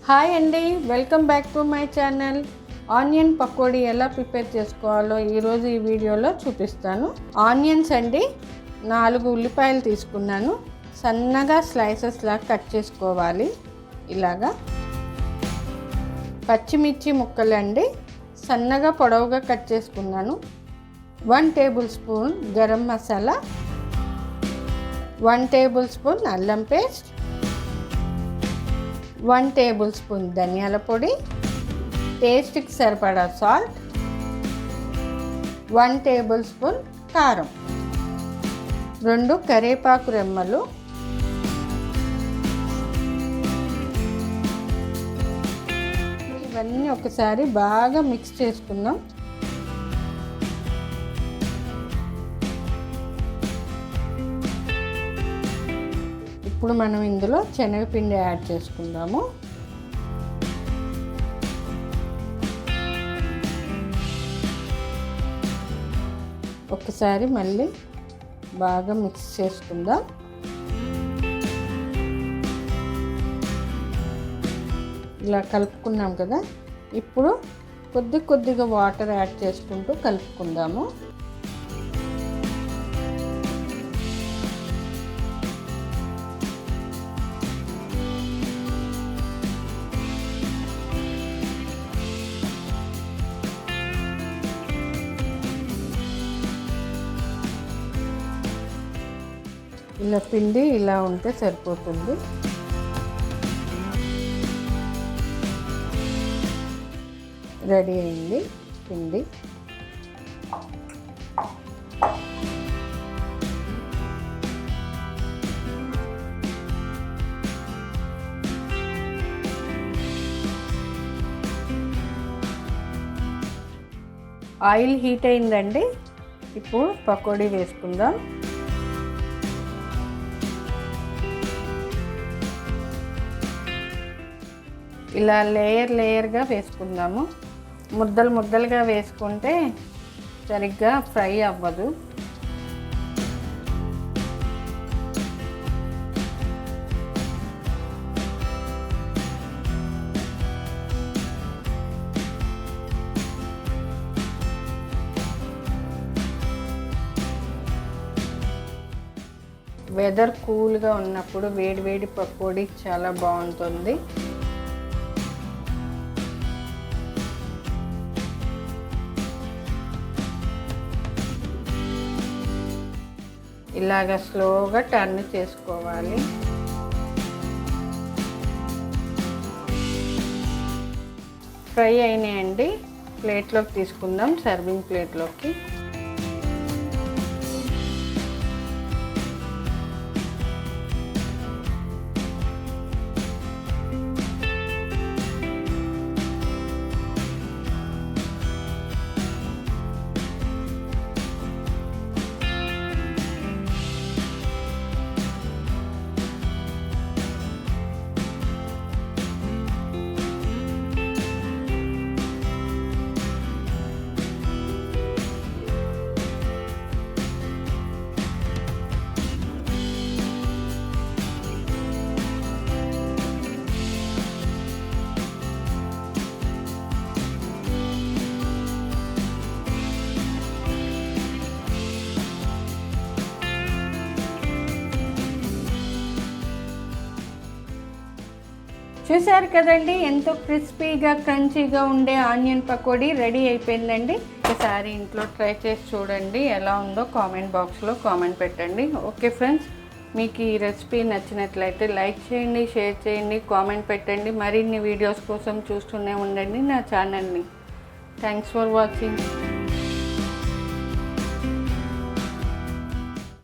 Hi అండి, welcome back to my channel. Onion pakodi ఎలా prepare చేసుకోవాలో ఈరోజు ఈ వీడియోలో చూపిస్తాను. ఆనియన్స్ అండి 4 ఉల్లిపాయలు తీసుకున్నాను. సన్నగా స్లైసెస్ లాగా కట్ చేసుకోవాలి. ఇలాగా పచ్చిమిర్చి ముక్కలు అండి సన్నగా పొడవుగా కట్ చేసుకున్నాను. 1 table spoon garam masala, 1 table spoon అల్లం పేస్ట్, 1 టేబుల్ స్పూన్ ధనియాల పొడి, టేస్ట్కి సరిపడా సాల్ట్, 1 టేబుల్ స్పూన్ కారం, 2 కరివేపాకు రెమ్మలు, ఇవన్నీ ఒకసారి బాగా మిక్స్ చేసుకుందాం. ఇప్పుడు మనం ఇందులో శనగపిండి యాడ్ చేసుకుందాము. ఒకసారి మళ్ళీ బాగా మిక్స్ చేసుకుందాం. ఇలా కలుపుకున్నాం కదా, ఇప్పుడు కొద్దిగా వాటర్ యాడ్ చేసుకుంటూ కలుపుకుందాము. ఇలా పిండి ఇలా ఉంటే సరిపోతుంది. రెడీ అయింది పిండి. ఆయిల్ హీట్ అయిందండి. ఇప్పుడు పకోడీ వేసుకుందాం. ఇలా లేయర్గా వేసుకుందాము. ముద్దలుగా వేసుకుంటే సరిగ్గా ఫ్రై అవ్వదు. వెదర్ కూల్గా ఉన్నప్పుడు వేడి పకోడీ చాలా బాగుంటుంది. ఇలాగ స్లోగా టర్న్ చేసుకోవాలి. ఫ్రై అయినాయండి. ప్లేట్లోకి తీసుకుందాం, సర్వింగ్ ప్లేట్లోకి. చూసారు కదండి, ఎంతో క్రిస్పీగా క్రంచీగా ఉండే ఆనియన్ పకోడీ రెడీ అయిపోయిందండి. ఒకసారి ఇంట్లో ట్రై చేసి చూడండి, ఎలా ఉందో కామెంట్ బాక్స్లో కామెంట్ పెట్టండి. ఓకే ఫ్రెండ్స్, మీకు ఈ రెసిపీ నచ్చినట్లయితే లైక్ చేయండి, షేర్ చేయండి, కామెంట్ పెట్టండి. మరిన్ని వీడియోస్ కోసం చూస్తూనే ఉండండి నా ఛానల్ని. Thanks for watching.